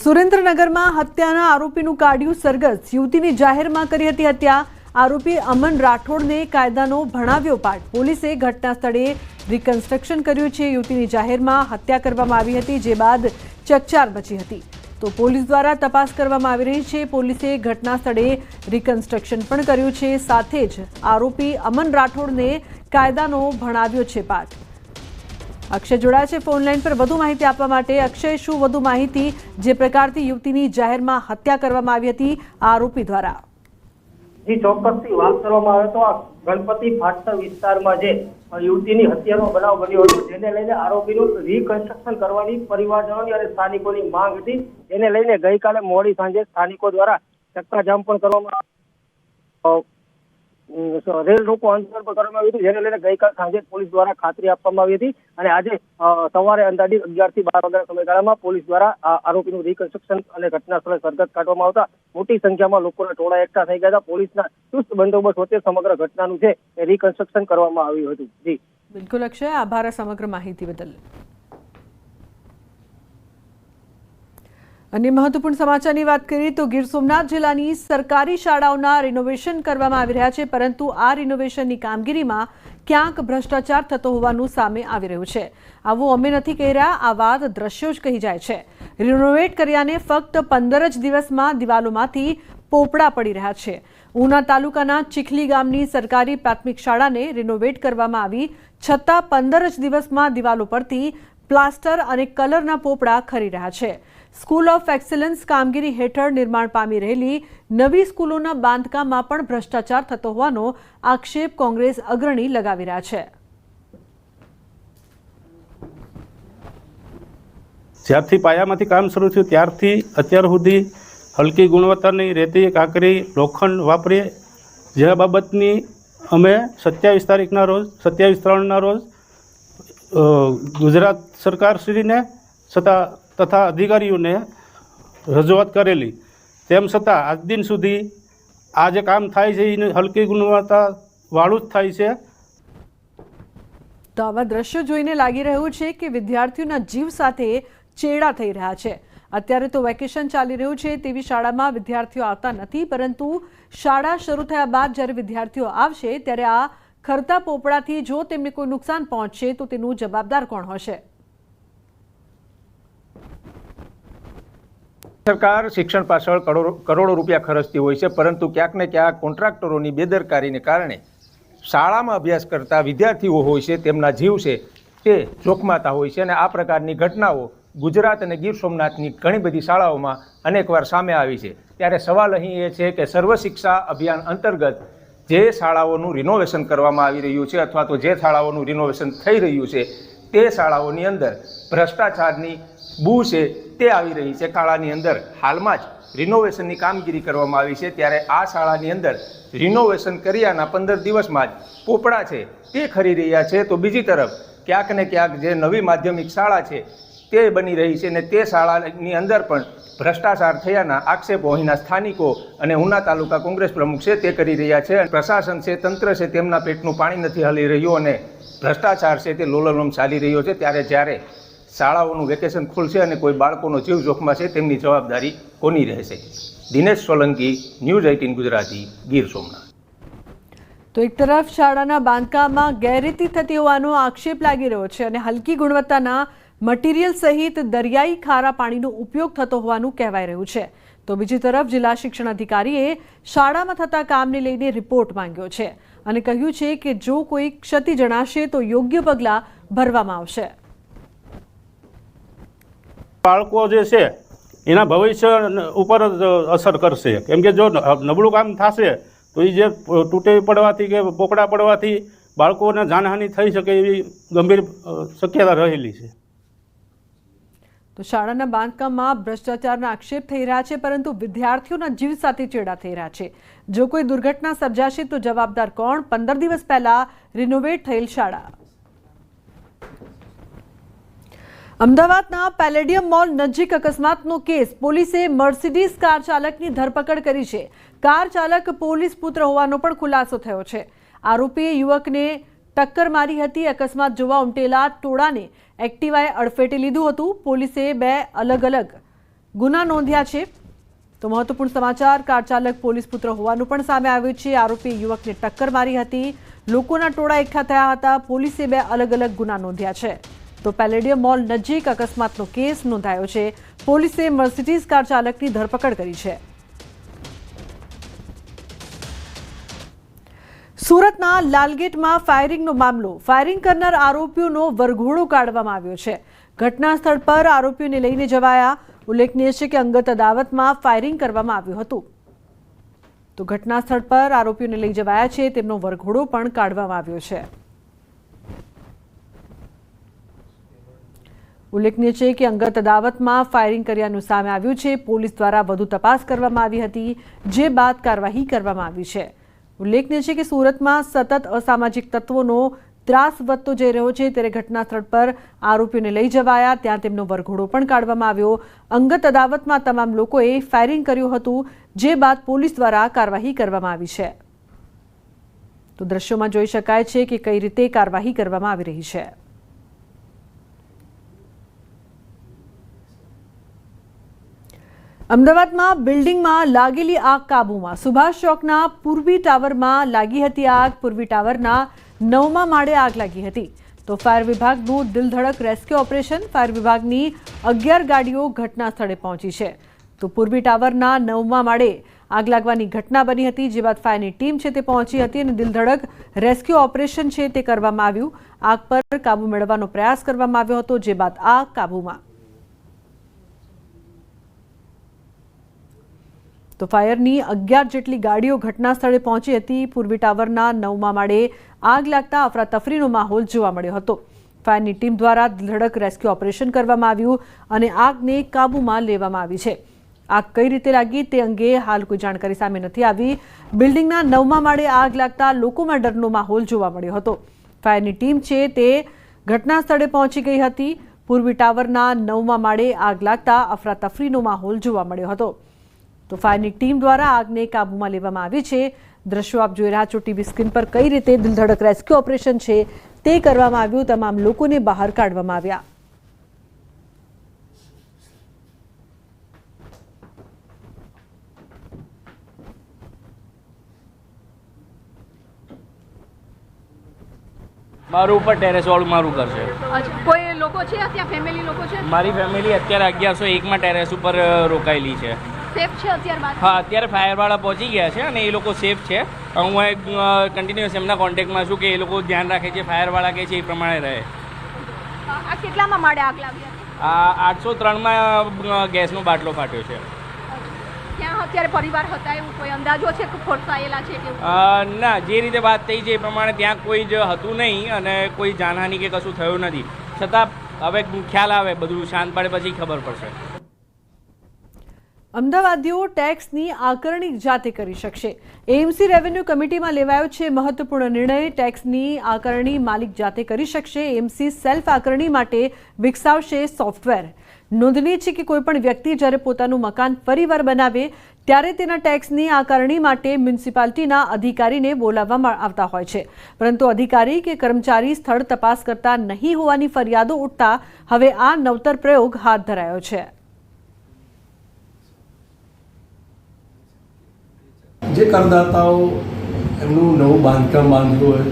સુરેન્દ્રનગરમાં હત્યાના આરોપીનું કાઢ્યું સરઘસ। યુવતીની જાહેરમાં કરી હતી હત્યા। આરોપી અમન રાઠોડને કાયદાનો ભણાવ્યો પાઠ। પોલીસે ઘટના સ્થળે રિકન્સ્ટ્રક્શન કર્યું છે। યુવતીની જાહેરમાં હત્યા કરવામાં આવી હતી, જે બાદ ચકચાર મચી હતી। તો પોલીસ દ્વારા તપાસ કરવામાં આવી રહી છે। પોલીસે ઘટના સ્થળે રિકન્સ્ટ્રક્શન પણ કર્યું છે, સાથે જ આરોપી અમન રાઠોડને કાયદાનો ભણાવ્યો છે પાઠ। અક્ષય જોડાયા છે ફોન લાઈન પર વધુ માહિતી આપવા માટે। અક્ષય, શું વધુ માહિતી? જે પ્રકારથી યુવતીની જાહેરમાં હત્યા કરવામાં આવી હતી આરોપી દ્વારા? જી, ચોક્કસથી વાત કરવામાં આવે તો આ ગણપતિ ફાટક વિસ્તારમાં જે યુવતીની હત્યાનો બનાવ બન્યો હતો, જેને લઈને આરોપીનું રિકન્સ્ટ્રક્શન કરવાની પરિવારજનોની અને સ્થાનિકોની માંગ હતી, જેને લઈને ગઈકાલે મોડી સાંજે સ્થાનિકો દ્વારા ચક્કાજામ પણ કરવામાં રેલ રોકો આંદોલન પણ કરવામાં આવ્યું હતું, જેને લઈને ગઈકાલ સાંજે પોલીસ દ્વારા ખાતરી આપવામાં આવી હતી। અને આજે સવારે અંદાજિત 11 થી 12 વાગ્યાના સમયગાળામાં પોલીસ દ્વારા આરોપીનું રિકન્સ્ટ્રક્શન અને ઘટના સ્થળે સરઘસ કાઢવામાં આવતા મોટી સંખ્યામાં લોકોના ટોળા એકઠા થઈ ગયા હતા। પોલીસના ચુસ્ત બંદોબસ્ત વચ્ચે સમગ્ર ઘટનાનું છે એ રિકન્સ્ટ્રક્શન કરવામાં આવ્યું હતું। જી બિલકુલ અક્ષય, આભાર સમગ્ર માહિતી બદલ। अन्य महत्वपूर्ण समाचार की बात करिए तो गीर सोमनाथ जिल्लानी सरकारी शाळाओना रिनोवेशन करवामां आवी रह्या छे, परंतु आ रिनोवेशननी कामगीरीमां क्यांक भ्रष्टाचार थतो होवानुं सामे आवी रह्युं छे। आवुं अमे नथी कही रह्या, आ वात દ્રશ્યો જ કહી જાય છે। रिनोवेट कर्याने फक्त 15 જ દિવસમાં દિવાલોમાંથી પોપડા પડી રહ્યા છે। ઉના તાલુકાના ચીખલી ગામની સરકારી પ્રાથમિક શાળાને रिनोवेट કરવામાં આવી, છતાં 15 જ દિવસમાં દિવાલો પરથી પ્લાસ્ટર અને કલરના પોપડા ખરી રહ્યા છે। સ્કૂલ ઓફ એક્સલન્સ કામગીરી હેઠળ નિર્માણ પામી રહેલી નવી સ્કૂલોના બાંધકામમાં પણ ભ્રષ્ટાચાર થતો હોવાનો આક્ષેપ કોંગ્રેસ અગ્રણી લગાવી રહ્યા છે। જ્યારથી પાયામાંથી કામ શરૂ થયું ત્યારથી અત્યાર સુધી હલકી ગુણવત્તાની રેતી, કાંકરી, લોખંડ વાપરીએ, જે બાબતની અમે 27 તારીખના રોજ 27/3ના રોજ ગુજરાત સરકારશ્રીને તથા અધિકારીઓને રજૂઆત કરેલી। તેમ છતાં આજ દિન સુધી આ જે કામ થાય છે એ હલકી ગુણવત્તાવાળું જ થાય છે। તો આવા દ્રશ્યો જોઈને લાગી રહ્યું છે કે વિદ્યાર્થીઓના જીવ સાથે ચેડા થઈ રહ્યા છે। અત્યારે તો વેકેશન ચાલી રહ્યું છે, તેવી શાળામાં વિદ્યાર્થીઓ આવતા નથી, પરંતુ શાળા શરૂ થયા બાદ જ્યારે વિદ્યાર્થીઓ આવશે ત્યારે આ ખરતા પોપડાથી જો તેમને કોઈ નુકસાન પહોંચશે તો તેનું જવાબદાર કોણ હશે? સરકાર શિક્ષણ પાછળ કરોડો રૂપિયા ખર્ચતી હોય છે, પરંતુ ક્યાંક ને ક્યાંક કોન્ટ્રાક્ટરોની બેદરકારીને કારણે શાળામાં અભ્યાસ કરતા વિદ્યાર્થીઓ હોય છે, તેમના જીવ છે તે જોખમાતા હોય છે। અને આ પ્રકારની ઘટનાઓ ગુજરાત અને ગીર સોમનાથની ઘણી બધી શાળાઓમાં અનેકવાર સામે આવી છે। ત્યારે સવાલ અહીં એ છે કે સર્વ શિક્ષા અભિયાન અંતર્ગત જે શાળાઓનું રિનોવેશન કરવામાં આવી રહ્યું છે અથવા તો જે શાળાઓનું રિનોવેશન થઈ રહ્યું છે તે શાળાઓની અંદર ભ્રષ્ટાચારની બૂ છે તે આવી રહી છે। શાળાની અંદર હાલમાં જ રિનોવેશનની કામગીરી કરવામાં આવી છે, ત્યારે આ શાળાની અંદર રિનોવેશન કર્યાના 15 દિવસમાં જ પોપડા છે તે ખરી રહ્યા છે। તો બીજી તરફ ક્યાંક ને ક્યાંક જે નવી માધ્યમિક શાળા છે તે બની રહી છે, અને તે શાળાની અંદર પણ ભ્રષ્ટાચાર થયાના આક્ષેપો અહીંના સ્થાનિકો અને ઉના તાલુકા કોંગ્રેસ પ્રમુખ છે તે કરી રહ્યા છે। પ્રશાસન છે, તંત્ર છે, તેમના પેટનું પાણી નથી હલી રહ્યું અને ભ્રષ્ટાચાર છે તે લોલમ ચાલી રહ્યો છે। ત્યારે જ્યારે શાળાઓનું વેકેશન ખુલશે અને કોઈ બાળકોનો જીવ જોખમાશે, તેમની જવાબદારી કોની રહેશે? દિનેશ સોલંકી, ન્યૂઝ 18 ગુજરાતી, ગીર સોમનાથ। તો એક તરફ શાળાના બાંધકામમાં ગેરરીતિ થતી હોવાનો આક્ષેપ લાગી રહ્યો છે અને હલકી ગુણવત્તાના મટીરિયલ સહિત દરિયાઈ ખારા પાણીનો ઉપયોગ થતો હોવાનું કહેવાય રહ્યું છે। તો બીજી તરફ જિલ્લા શિક્ષણ અધિકારીએ શાળામાં થતા કામને લઈને રિપોર્ટ માંગ્યો છે અને કહ્યું છે કે જો કોઈ ક્ષતિ જણાશે તો યોગ્ય પગલાં ભરવામાં આવશે। બાળકો જે છે એના ભવિષ્ય ઉપર જ અસર કરશે, કેમ કે જો નબળું કામ થશે તો એ જે તૂટે પડવાથી કે પોપડા પડવાથી બાળકોને જાનહાનિ થઈ શકે એવી ગંભીર શક્યતા રહેલી છે। તો શાળાના બાંધકામમાં ભ્રષ્ટાચારના આક્ષેપ થઈ રહ્યા છે, પરંતુ વિદ્યાર્થીઓના જીવ સાથે ચેડા થઈ રહ્યા છે। જો કોઈ દુર્ઘટના સર્જાશે તો જવાબદાર કોણ? 15 દિવસ પહેલા રિનોવેટ થયેલ શાળા। અમદાવાદના પેલેડિયમ મોલ નજીક અકસ્માતનો કેસ। પોલીસે મર્સિડીઝ કાર ચાલકની ધરપકડ કરી છે। કાર ચાલક પોલીસ પુત્ર હોવાનો પણ ખુલાસો થયો છે। આરોપીએ યુવકને ટક્કર મારી હતી। અકસ્માત જોવા ઉમટેલા ટોળાને એક્ટિવાએ અડફેટે લીધું હતું। પોલીસે બે અલગ અલગ ગુના નોંધ્યા છે। તો મહત્વપૂર્ણ સમાચાર, કાર ચાલક પોલીસ પુત્ર હોવાનું પણ સામે આવ્યું છે। આરોપી યુવકને ટક્કર મારી હતી, લોકોના ટોળા એકઠા થયા હતા। પોલીસે 2 અલગ અલગ ગુના નોંધ્યા છે। તો પેલેડિયમ મોલ નજીક અકસ્માતનો કેસ નોંધાયો છે। પોલીસે મર્સિડીઝ કાર ચાલકની ધરપકડ કરી છે। સુરતના લાલગેટમાં ફાયરિંગનો મામલો, ફાયરિંગ કરનાર આરોપીઓનો વરઘોડો કાઢવામાં આવ્યો છે। ઘટના સ્થળ પર આરોપીઓને લઈને જવાયા। ઉલ્લેખનીય છે કે અંગત અદાવતમાં ફાયરિંગ કરવામાં આવ્યું હતું। તો ઘટના સ્થળ પર આરોપીઓને લઈ જવાયા છે, તેમનો વરઘોડો પણ કાઢવામાં આવ્યો છે। ઉલ્લેખનીય છે કે અંગત અદાવતમાં ફાયરિંગ કર્યાનું સામે આવ્યું છે। પોલીસ દ્વારા વધુ તપાસ કરવામાં આવી હતી, જે બાદ કાર્યવાહી કરવામાં આવી છે। ઉલ્લેખનીય છે કે સુરતમાં સતત અસામાજિક તત્વોનો ત્રાસ વધતો જઈ રહ્યો છે, ત્યારે ઘટના સ્થળ પર આરોપીઓને લઈ જવાયા, ત્યાં તેમનો વરઘોડો પણ કાઢવામાં આવ્યો। અંગત અદાવતમાં તમામ લોકોએ ફાયરિંગ કર્યું હતું, જે બાદ પોલીસ દ્વારા કાર્યવાહી કરવામાં આવી છે। તો દ્રશ્યોમાં જોઈ શકાય છે કે કઈ રીતે કાર્યવાહી કરવામાં આવી રહી છે। અમદાવાદમાં બિલ્ડિંગમાં લાગેલી આગ કાબૂમાં। સુભાષ ચોકના પૂર્વી ટાવરમાં લાગી હતી આગ। પૂર્વી ટાવરના 9મા માળે આગ લાગી હતી। તો ફાયર વિભાગનું દિલધડક રેસ્ક્યુ ઓપરેશન, ફાયર વિભાગની 11 ગાડીઓ ઘટના સ્થળે પહોંચી છે। તો પૂર્વી ટાવરના 9મા માળે આગ લાગવાની ઘટના બની હતી, જે બાદ ફાયરની ટીમ છે તે પહોંચી હતી અને દિલધડક રેસ્ક્યુ ઓપરેશન છે તે કરવામાં આવ્યું। આગ પર કાબુ મેળવવાનો પ્રયાસ કરવામાં આવ્યો હતો, જે બાદ આગ કાબૂમાં। તો ફાયરની 11 જેટલી ગાડીઓ ઘટના સ્થળે પહોંચી હતી। પૂર્વી ટાવરના 9મા માળે આગ લાગતા અફરાતફરીનો માહોલ જોવા મળ્યો હતો। ફાયરની ટીમ દ્વારા ધડક રેસ્ક્યુ ઓપરેશન કરવામાં આવ્યું અને આગને કાબૂમાં લેવામાં આવી છે। આગ કઈ રીતે લાગી તે અંગે હાલ કોઈ જાણકારી સામે નથી આવી। બિલ્ડિંગના 9મા માળે આગ લાગતા લોકોમાં ડરનો માહોલ જોવા મળ્યો હતો। ફાયરની ટીમ છે તે ઘટના સ્થળે પહોંચી ગઈ હતી। પૂર્વી ટાવરના 9મા માળે આગ લાગતા અફરાતફરીનો માહોલ જોવા મળ્યો હતો। તો ફાયરની ટીમ દ્વારા આગને કાબૂમાં લેવામાં આવી છે। દ્રશ્યો આપ જોઈ રહ્યા છો ટીવી સ્ક્રીન પર, કઈ રીતે દિલધડક રેસ્ક્યુ ઓપરેશન છે તે કરવામાં આવ્યું। તમામ લોકોને બહાર કાઢવામાં આવ્યા। મારું ઉપર ટેરેસ વાળું મારું ઘર છે। અચ્છા, કોઈ લોકો છે ત્યાં, ફેમિલી લોકો છે? મારી ફેમિલી અત્યારે 1101માં ટેરેસ ઉપર રોકાયેલી છે। સેફ છે અત્યાર બાદ? હા, અત્યારે ફાયરવાળા પહોંચી ગયા છે અને એ લોકો સેફ છે। હું કન્ટિન્યુઅસ એમના કોન્ટેક્ટમાં છું કે એ લોકો ધ્યાન રાખે છે, ફાયરવાળા કહે છે એ પ્રમાણે રહે। આ કેટલામાં માળે આગ લાગી હતી? આ 803માં ગેસનો બાટલો ફાટ્યો છે। ત્યાં અત્યારે પરિવાર હતા, એવું કોઈ અંદાજો છે કે ફોડસાયેલા છે કે? ના, જે રીતે વાત થઈ છે એ પ્રમાણે ત્યાં કોઈ જ હતું નહીં અને કોઈ જાનહાનિ કે કશું થયું નથી। છતાં હવે ખ્યાલ આવે, બધું શાંત પડે પછી ખબર પડશે। અમદાવાદીઓ ટેક્સની આકારણી જાતે કરી શકશે। એએમસી રેવન્યુ કમિટીમાં લેવાયો છે મહત્વપૂર્ણ નિર્ણય। ટેક્સની આકારણી માલિક જાતે કરી શકશે। એએમસી સેલ્ફ આકારણી માટે વિકસાવશે સોફ્ટવેર। નોંધનીય છે કે કોઈપણ વ્યક્તિ જ્યારે પોતાનું મકાન ફરીવાર બનાવે ત્યારે તેના ટેક્સની આકારણી માટે મ્યુનિસિપાલિટીના અધિકારીને બોલાવવામાં આવતા હોય છે, પરંતુ અધિકારી કે કર્મચારી સ્થળ તપાસ કરતા નહીં હોવાની ફરિયાદો ઉઠતા હવે આ નવતર પ્રયોગ હાથ ધરાયો છે। જે કરદાતાઓ એમનું નવું બાંધકામ બાંધ્યું હોય,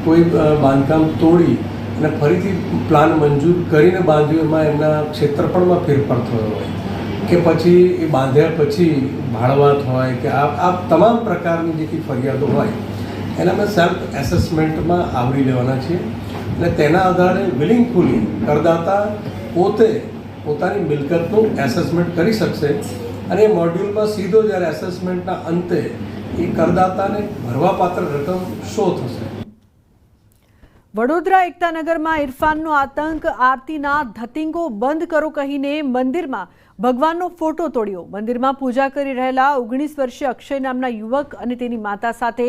કોઈ બાંધકામ તોડી અને ફરીથી પ્લાન મંજૂર કરીને બાંધ્યું, એમાં એમના ક્ષેત્રફળમાં ફેરફાર થયો હોય કે પછી એ બાંધ્યા પછી ભાડવાત હોય કે આ તમામ પ્રકારની જે કંઈ ફરિયાદો હોય એને અમે સેલ્ફ એસેસમેન્ટમાં આવરી લેવાના છીએ અને તેના આધારે વિલિંગફુલી કરદાતા પોતે પોતાની મિલકતનું એસેસમેન્ટ કરી શકશે અને એ મોડ્યુલમાં સીધો જ્યારે એસેસમેન્ટના અંતે એ કરદાતાને ભરવાપાત્ર રકમ શો થશે। વડોદરા એકતાનગરમાં ઇરફાનનો આતંક। આરતીના ધતિંગો બંધ કરો કહીને મંદિરમાં ભગવાનનો ફોટો તોડ્યો। મંદિરમાં પૂજા કરી રહેલા 19 વર્ષીય અક્ષય નામના યુવક અને તેની માતા સાથે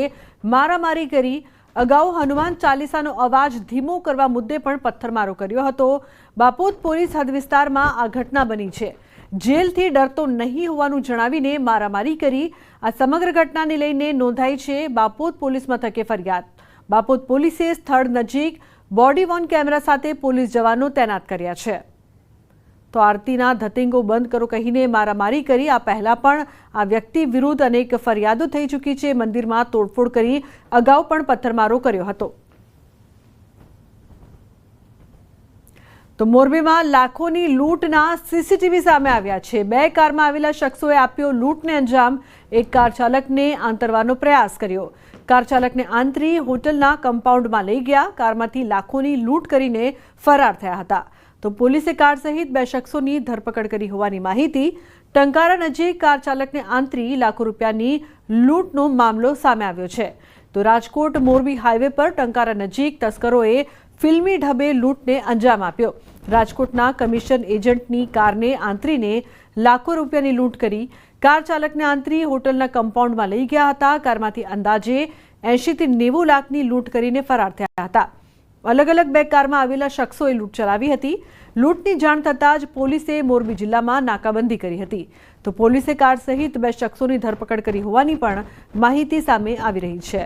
મારામારી કરી। અગાઉ હનુમાન ચાલીસાનો અવાજ ધીમો કરવા મુદ્દે પણ પથ્થરમારો કર્યો હતો। બાપોદ પોલીસ હદ વિસ્તારમાં આ ઘટના બની છે। જેલથી ડરતો નહીં હોવાનું જણાવીને મારામારી કરી। આ સમગ્ર ઘટનાને લઈને નોંધાઈ છે બાપોદ પોલીસ મથકે ફરિયાદ। બાપોદ પોલીસે સ્થળ નજીક બોડી વોર્ન કેમેરા સાથે પોલીસ જવાનો તૈનાત કર્યા છે। તો આરતીના ધતિંગો બંધ કરો કહીને મારામારી કરી. આ પહેલા પણ આ વ્યક્તિ વિરુદ્ધ અનેક ફરિયાદો થઈ ચૂકી છે. મંદિરમાં તોડફોડ કરી અગાઉ પણ પથ્થરમારો કર્યો હતો. તો મોરબીમાં લાખોની લૂંટના સીસીટીવી સામે આવ્યા છે. 2 કારમાં આવેલા શખ્સોએ આપ્યો લૂંટને અંજામ. એક કાર ચાલકને આંતરવાનો પ્રયાસ કર્યો. કાર ચાલકને આંતરી હોટલના કમ્પાઉન્ડમાં લઈ ગયા. કારમાંથી લાખોની લૂંટ કરીને ફરાર થયા હતા. તો પોલીસે કાર સહિત 2 શખ્સોની ધરપકડ કરી હોવાની માહિતી. ટંકારા નજીક કાર ચાલકને આંતરી લાખો રૂપિયાની લૂંટનો મામલો સામે આવ્યો છે. તો રાજકોટ મોરબી હાઈવે પર ટંકારા નજીક તસ્કરોએ ફિલ્મી ઢબે લૂંટને અંજામ આપ્યો. રાજકોટના કમિશન એજન્ટની કારને આંતરીને લાખો રૂપિયાની લૂંટ કરી. કાર ચાલકને આંતરી હોટલના કમ્પાઉન્ડમાં લઈ ગયા હતા. કારમાંથી અંદાજે 80 થી 90 લાખની લૂંટ કરીને ફરાર થયા હતા. અલગ અલગ 2 કારમાં આવેલા શખ્સોએ લૂંટ ચલાવી હતી. લૂંટની જાણ થતાં જ પોલીસે મોરબી જિલ્લામાં નાકાબંધી કરી હતી. તો પોલીસે કાર સહિત 2 શખ્સોની ધરપકડ કરી હોવાની પણ માહિતી સામે આવી રહી છે.